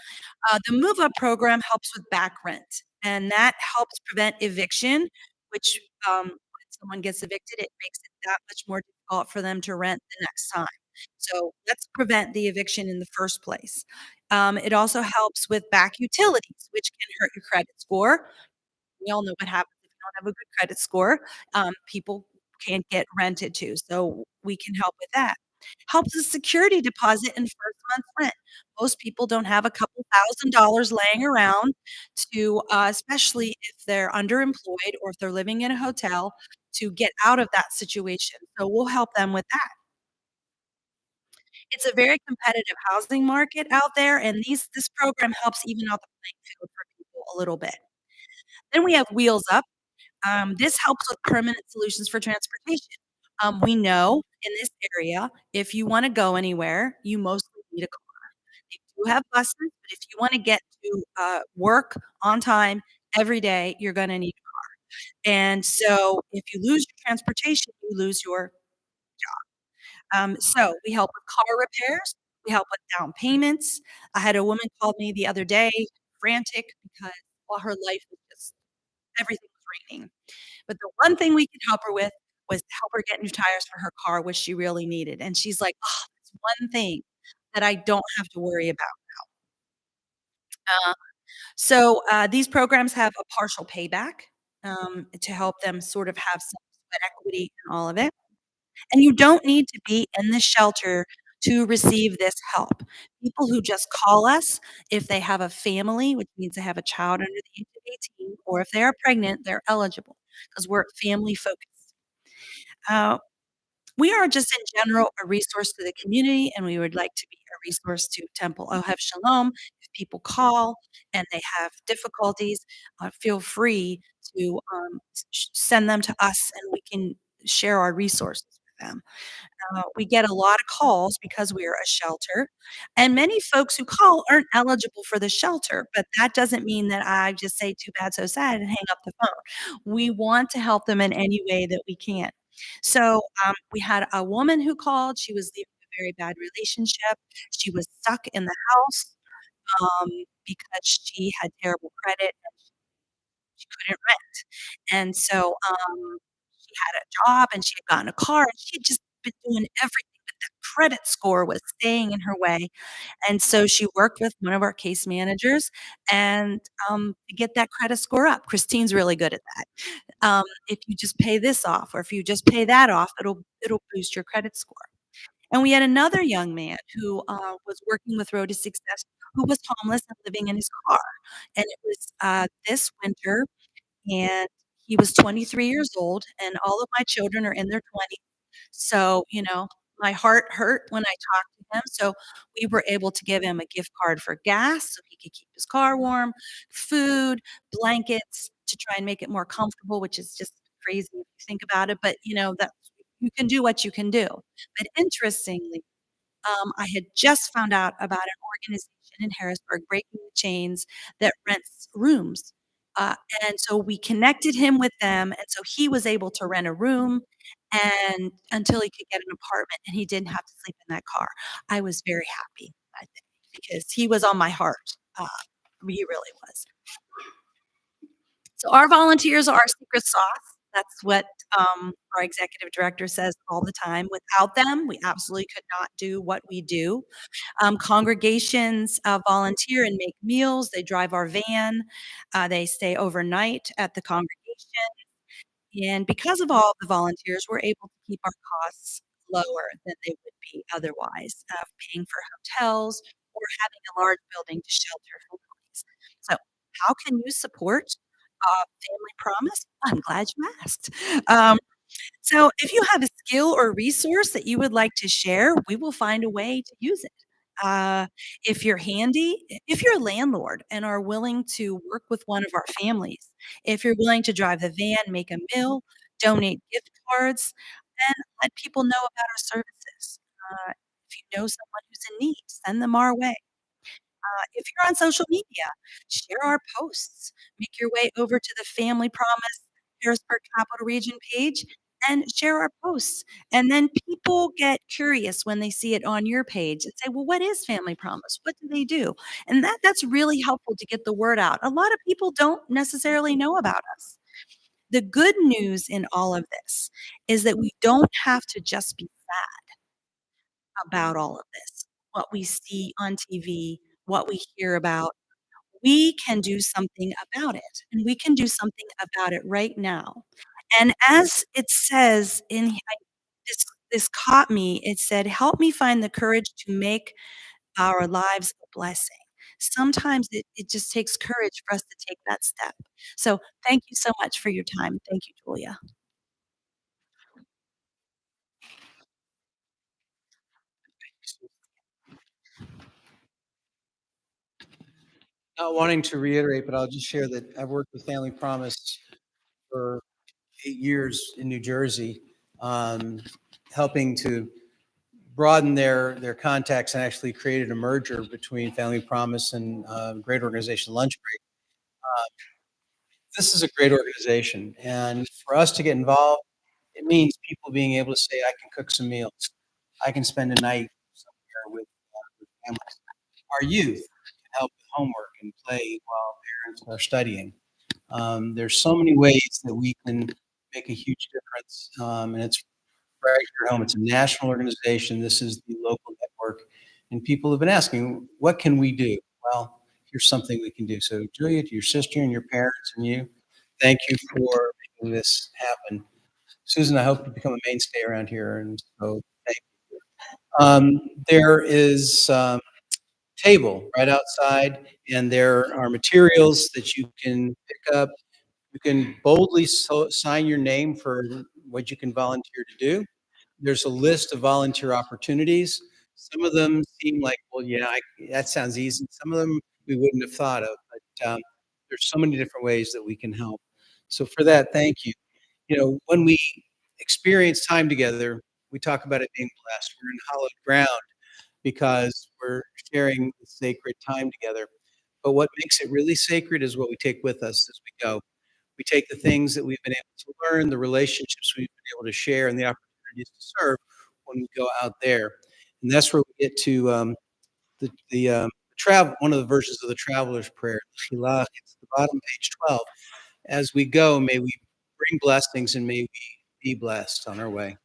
the Move Up program helps with back rent, and that helps prevent eviction, which, when someone gets evicted, it makes it that much more difficult for them to rent the next time. So, let's prevent the eviction in the first place. It also helps with back utilities, which can hurt your credit score. We all know what happens if you don't have a good credit score. People can't get rented to, so we can help with that. Helps with security deposit and first month's rent. Most people don't have a couple $1,000s laying around to, especially if they're underemployed or if they're living in a hotel, to get out of that situation. So we'll help them with that. It's a very competitive housing market out there, and this program helps even out the playing field for people a little bit. Then we have Wheels Up. This helps with permanent solutions for transportation. We know in this area, if you wanna go anywhere, you mostly need a car. They do have buses, but if you wanna get to, work on time every day, you're gonna need a car. And so if you lose your transportation, you lose your so we help with car repairs, we help with down payments. I had a woman call me the other day, frantic because, well, her life was just everything was raining. But the one thing we could help her with was to help her get new tires for her car, which she really needed. And she's like, "Oh, that's one thing that I don't have to worry about." Uh, these programs have a partial payback, to help them sort of have some sweat equity in all of it. And you don't need to be in the shelter to receive this help. People who just call us if they have a family, which means they have a child under the age of 18, or if they are pregnant, they're eligible because we're family focused. Uh, we are just in general a resource to the community, and we would like to be a resource to Temple Ohev Shalom. If people call and they have difficulties, feel free to send them to us, and we can share our resources with them. We get a lot of calls because we are a shelter, and many folks who call aren't eligible for the shelter, but that doesn't mean that I just say, "Too bad, so sad," and hang up the phone. We want to help them in any way that we can. So, we had a woman who called. She was leaving a very bad relationship. She was stuck in the house, because she had terrible credit and she couldn't rent. And so, she had a job and she had gotten a car and she had just been doing everything but that credit score was staying in her way. And so she worked with one of our case managers and to get that credit score up. Christine's really good at that. If you just pay this off, or if you just pay that off, it'll boost your credit score. And we had another young man who was working with Road to Success, who was homeless and living in his car. And it was this winter, and he was 23 years old, and all of my children are in their 20s. So, my heart hurt when I talked to him. So we were able to give him a gift card for gas so he could keep his car warm, food, blankets to try and make it more comfortable, which is just crazy if you think about it. But that you can do what you can do. But interestingly, I had just found out about an organization in Harrisburg, Breaking the Chains, that rents rooms. Uh, and so we connected him with them. And so he was able to rent a room and until he could get an apartment and he didn't have to sleep in that car. I was very happy, I think, because he was on my heart. He really was. So our volunteers are our secret sauce. That's what our executive director says all the time. Without them, we absolutely could not do what we do. Congregations volunteer and make meals. They drive our van. They stay overnight at the congregation. And because of all the volunteers, we're able to keep our costs lower than they would be otherwise, paying for hotels or having a large building to shelter families. So, how can you support Family Promise? I'm glad you asked. So, if you have a skill or resource that you would like to share, we will find a way to use it. If you're handy, if you're a landlord and are willing to work with one of our families, if you're willing to drive the van, make a meal, donate gift cards, and let people know about our services. If you know someone who's in need, send them our way. If you're on social media, share our posts. Make your way over to the Family Promise Harrisburg Capital Region page and share our posts. And then people get curious when they see it on your page and say, well, what is Family Promise? What do they do? And that's really helpful to get the word out. A lot of people don't necessarily know about us. The good news in all of this is that we don't have to just be sad about all of this, what we see on TV, what we hear about. We can do something about it, and we can do something about it right now. And as it says this caught me, it said, "Help me find the courage to make our lives a blessing." Sometimes it just takes courage for us to take that step. So thank you so much for your time. Thank you, Julia. Not wanting to reiterate, but I'll just share that I've worked with Family Promise for 8 years in New Jersey, helping to broaden their contacts and actually created a merger between Family Promise and great organization Lunch Break. This is a great organization, and for us to get involved, it means people being able to say, "I can cook some meals. I can spend a night somewhere with families." Our youth can help with homework and play while parents are studying. There's so many ways that we can make a huge difference, and it's right here at home. It's a national organization. This is the local network, and people have been asking, "What can we do?" Well, here's something we can do. So, Julia, to your sister and your parents and you, thank you for making this happen. Susan, I hope you become a mainstay around here, and so thank you. There is table right outside, and there are materials that you can pick up. You can boldly sign your name for what you can volunteer to do. There's a list of volunteer opportunities. Some of them seem like, well, yeah, that sounds easy. Some of them we wouldn't have thought of, but there's so many different ways that we can help. So for that, thank you. When we experience time together, we talk about it being blessed. We're in hallowed ground because we're sharing the sacred time together. But what makes it really sacred is what we take with us as we go. We take the things that we've been able to learn, the relationships we've been able to share, and the opportunities to serve when we go out there. And that's where we get to the travel. One of the verses of the Traveler's Prayer, Shilach. It's the bottom, page 12. As we go, may we bring blessings and may we be blessed on our way.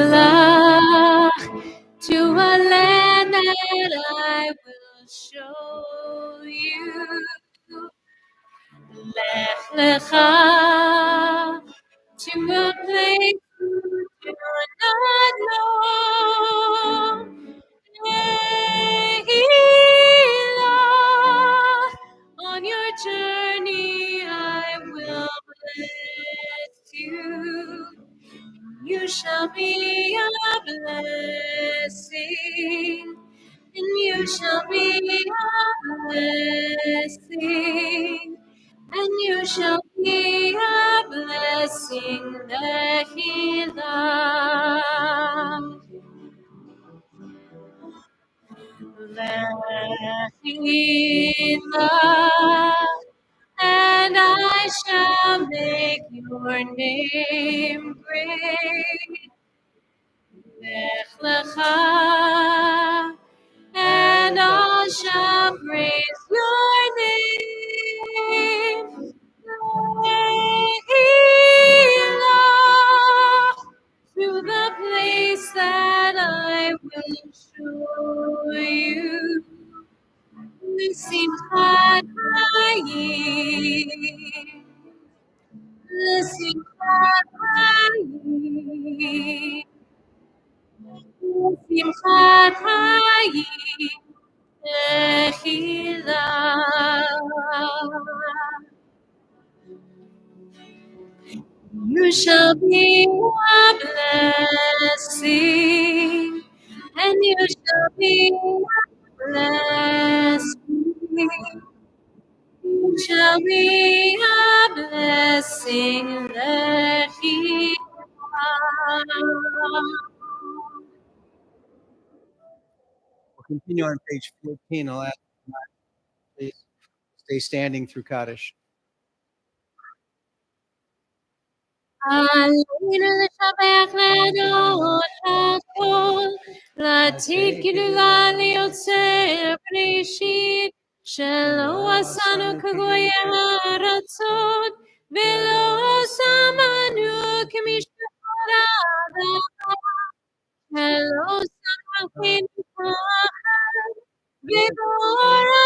Lechilach, to a land that I will show you. Lech lecha, to a place you do not know. Lechilach, on your journey I will bless you. You shall be a blessing, and you shall be a blessing, and you shall be a blessing. Lehilah, Lehilah, and I shall make your name great. Lech lecha, and all shall praise your name. Lehilah, to the place that I will show you. Simchat Hayim, Simchat Hayim, Simchat Hayim, Lechilah. You shall be a blessing, and you shall be a blessing. You shall be a blessing, Lechilah. We'll continue on page 14. I'll ask you, please stay standing through Kaddish. עלינו לשבח להודות הכל, להתיר גדולה ליוצר בראשית, שלא עשנו כגויי הארצות, ולא שמנו כמשפחות האדמה, שלא שמחנו פחד, וגור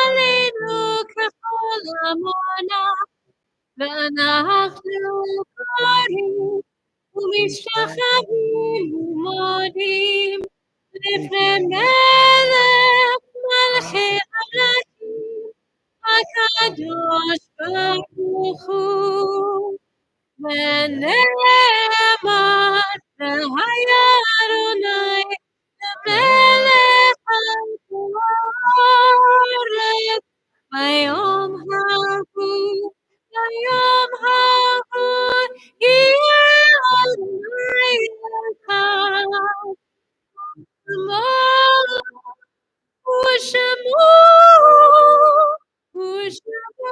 עלינו ככל עמונה, ואנחנו קוראים ומשתחווים ומודים לפני מלך מלכי המלכים הקדוש ברוך הוא. ונאמר והיה אדוני למלך על כל הארץ ביום ההוא. ביום ההוא יהיה אדוני אחד, ושמו אחד.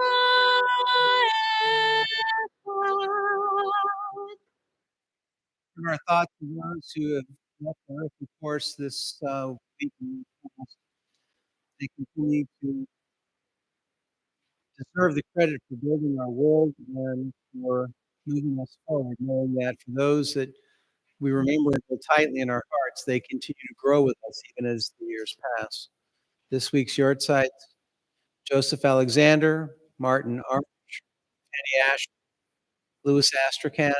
And our thoughts of those who have left the earthly course this week, they continue to deserve the credit for building our world and for moving us forward, knowing that for those that we remember and hold tightly in our hearts, they continue to grow with us even as the years pass. This week's yard sites: Joseph Alexander, Martin Arch, Penny Ash, Louis Astrakhan,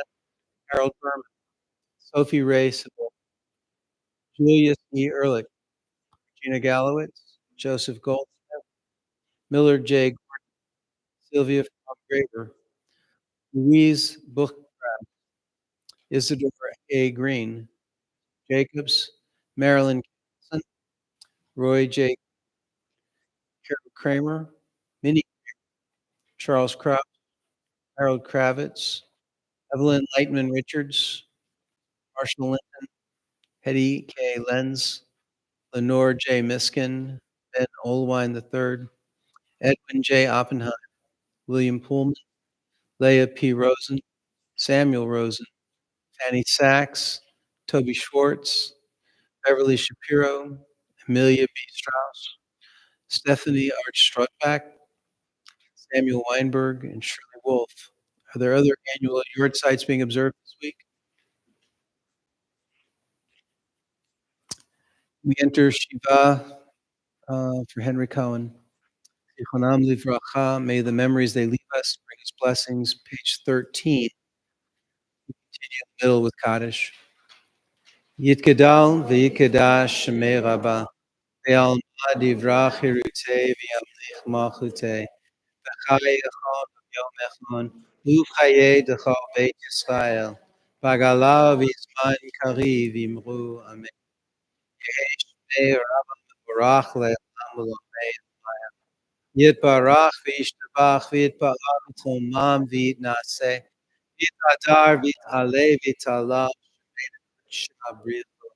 Harold Berman, Sophie Ray Sibyl, Julius E. Ehrlich, Gina Gallowitz, Joseph Goldsmith, Millard J. Gordon, Sylvia Graver, Louise Buchcraft, Isidore A. Green, Jacobs, Marilyn Kinsson, Roy J. Carol Kramer, Minnie Charles Kraus, Harold Kravitz, Evelyn Lightman Richards, Marshall Linton, Hetty K. Lenz, Lenore J. Miskin, Ben Olwine III, Edwin J. Oppenheim, William Pullman, Leah P. Rosen, Samuel Rosen, Fanny Sachs, Toby Schwartz, Beverly Shapiro, Amelia B. Strauss, Stephanie Arch-Strutbach, Samuel Weinberg, and Shirley Wolf. Are there other annual yard sites being observed this week? We enter Shiva for Henry Cohen. Zichronam livracha, may the memories they leave us bring us blessings. Page 13. Continue in the middle with Kaddish. Yitgadal v'yikadash shemei rabba. Ve'al ma divrach hirutei v'yamlich malchutei. V'chai echon v'yom echon. U'chayei d'chol beit Yisrael. Bagala v'yizman kari v'imru amen. Yehi shmei rabba mevorach le'elam u'lamei. Yitbarach v'yishtabach v'yitbarach v'tomam v'yitnaseh. V'yitadar v'yitaleh v'yitala shabrichu.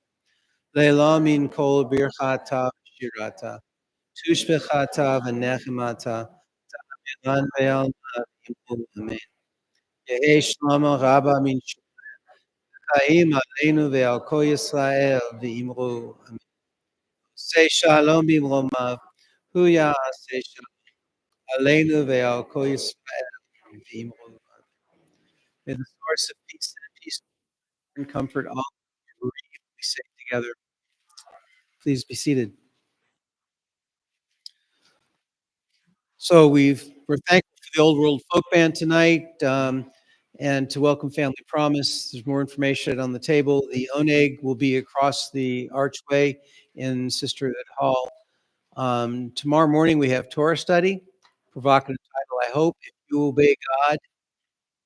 Leila min kol birchata v'shirata. Tushbechata v'nechemata. Ta'amilan ve'al ma'imul amen. Yehi shlomo rabba min shukayim aleinu ve'al kol Yisrael v'imru amen. Say shalom b'mromav. Hu ya'aseh shalom. Aleinu ve'al kol Yisrael v'imru amen. May the source of peace and comfort all who bereaved we say together. Please be seated. So we're thankful for the Old World Folk Band tonight, and to welcome Family Promise. There's more information on the table. The Oneg will be across the archway in Sisterhood Hall. Tomorrow morning we have Torah study, provocative title, I hope, if you obey God,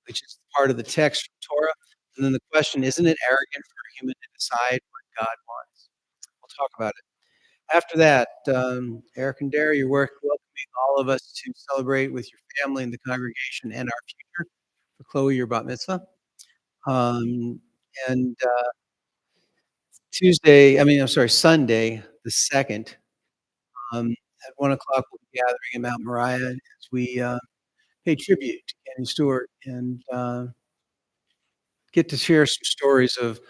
which is part of the text from Torah. And then the question, isn't it arrogant for a human to decide what God wants? We'll talk about it. After that, Eric and Dara, you're welcoming all of us to celebrate with your family and the congregation and our future. For Chloe, your bat mitzvah. And Sunday, the 2nd, at 1 o'clock, we'll be gathering in Mount Moriah as we pay tribute to Kenny Stewart and get to share some stories of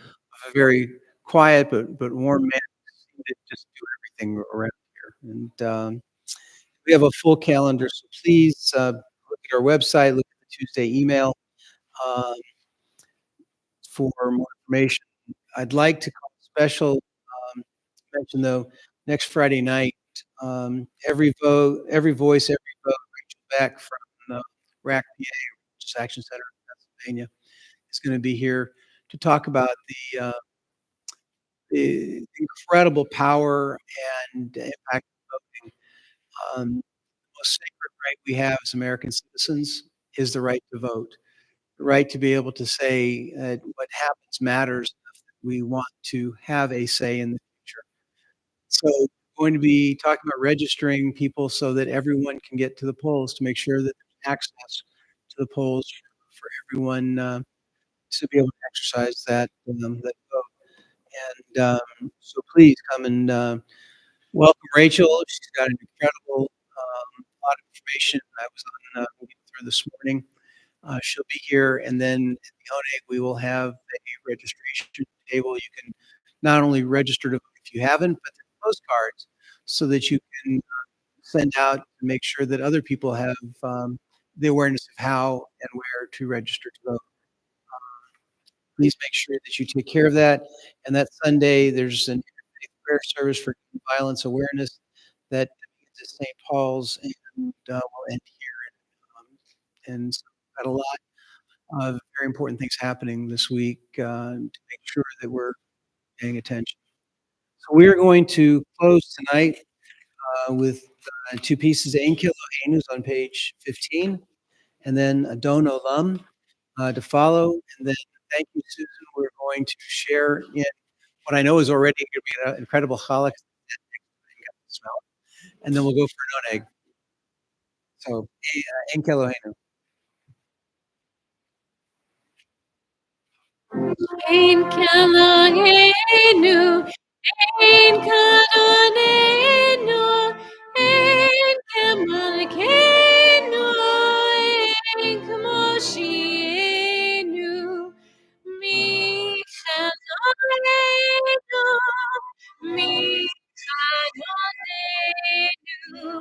a very quiet but warm man who seemed to just do everything around here. And we have a full calendar, so please look at our website, look at the Tuesday email for more information. I'd like to call a special mention, though, next Friday night, every voice, every vote, Rachel Beck from the RAC PA, Religious Action Center in Pennsylvania, is going to be here to talk about the incredible power and impact of voting. The most sacred right we have as American citizens is the right to vote, the right to be able to say that what happens matters, if we want to have a say in the future. So we're going to be talking about registering people so that everyone can get to the polls, to make sure that there's access to the polls for everyone to be able to exercise that vote. And so please come and welcome Rachel. She's got an incredible lot of information. I was on with her this morning. She'll be here, and then at the ONEG, we will have a registration table. You can not only register to vote if you haven't, but there's postcards so that you can send out to make sure that other people have the awareness of how and where to register to vote. Please make sure that you take care of that. And that Sunday, there's an interfaith prayer service for gun violence awareness that begins at St. Paul's and will end here. And so we've got a lot of very important things happening this week to make sure that we're paying attention. So we are going to close tonight with two pieces, Ein Keloheinu on page 15, and then Adon Olam to follow. And then, thank you, Susan. We're going to share in what I know is already going to be an incredible challah. And then we'll go for an oneg. So, Ein Keloheinu. Ein Keloheinu, Ein Keloheinu, Ein Kemalkeinu, Ein Kemoshienu, Michael, Michael,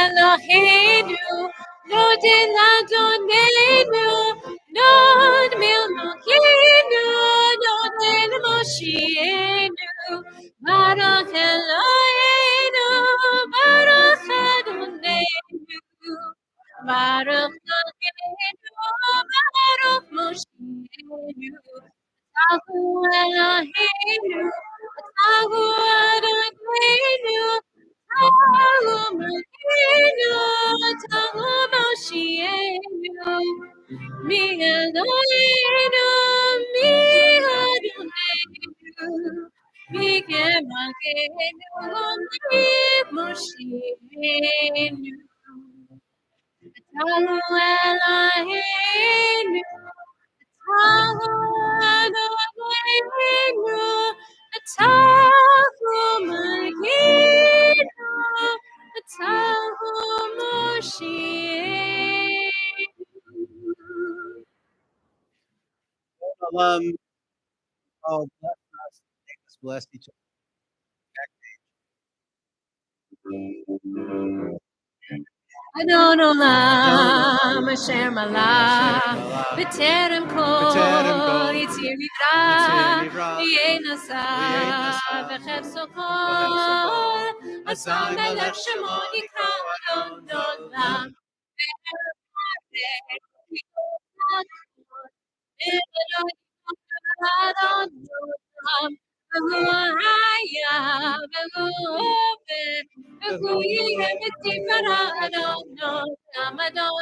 Eloheinu, Lord Eladonenu, Lord Milmokeinu, Lord El Moshienu, Baruch Eloheinu, Baruch Adonenu, Baruch Eloheinu, Baruch Moshienu, Tahu Eloheinu, Tahu Adonenu, Tahu Malkeinu, Tahu Moshienu, Mi Eloheinu, Mi Adonenu, Mi Kemalkeinu, Mi Moshienu. Tahu Eloheinu, Tahu Adonenu, Tahu Malkeinu, Tahu Moshienu. Oh, bless us. Make us bless each Adon Olam, other. Asher Asher Malach, Malach, B'terem B'terem Kol, Kol, Yitzir Yitzir Nivra, Nivra, V'yei V'yei Nasa, Nasa, V'chev V'chev Sokol, Sokol, Asam Azai Melech Melech Shemo Shemo Nikra Nikro Adon Adon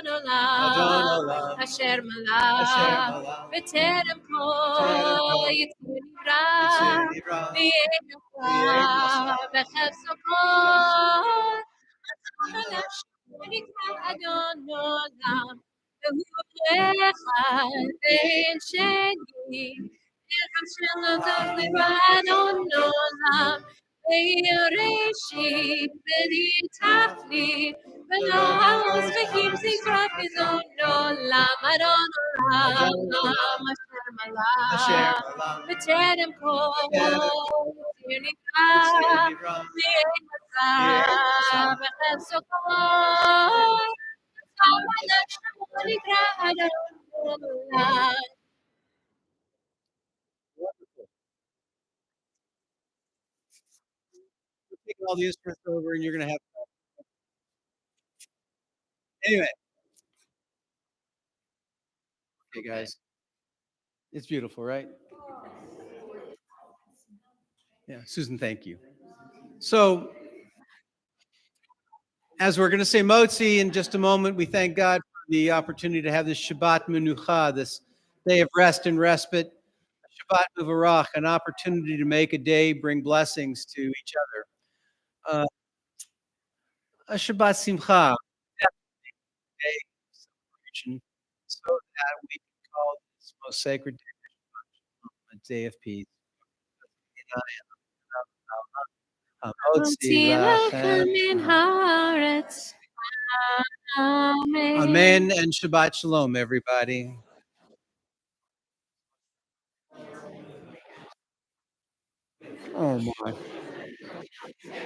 Olam, Olam. Adon Olam, Asher Asher Malach, Malach, B'terem B'terem Kol, Kol, Yitzir Nivra, Yitzir Nivra, V'yei V'yei Nasa, Nasa, V'chev V'chev Sokol, Sokol. Adon Olam, והוא אחד בין שני, דרכם שלו טוב לבד עולם, וירא שיט וניתח לי, ולא העוז והפסיק רב בזון עולם, אדון עולם, Adon Olam, אשר Asher מלך, Malach, בטרם כל, B'terem ציר Yitzir נקרא, Nivra, ויהי V'yei Nasa, מצב, וחפצו כל, We'll take all the instruments over and you're going to have, anyway, okay, guys. It's beautiful, right? Yeah, Susan, thank you. So, as we're going to say Motzi in just a moment, we thank God for the opportunity to have this Shabbat Menucha, this day of rest and respite, Shabbat Muvarach, an opportunity to make a day bring blessings to each other. A Shabbat Simcha, that day of celebration, so that we can call this most sacred day a day of peace. Motzi הוציא לחם lachem. מן הארץ. אמן. Amen and Shabbat Shalom, everybody. Oh my.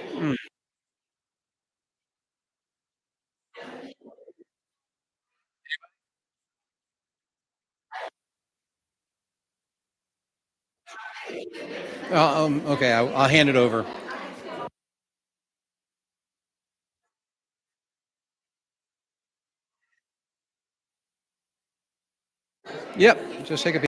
Mm. Okay, I'll hand it over. Yep, just take a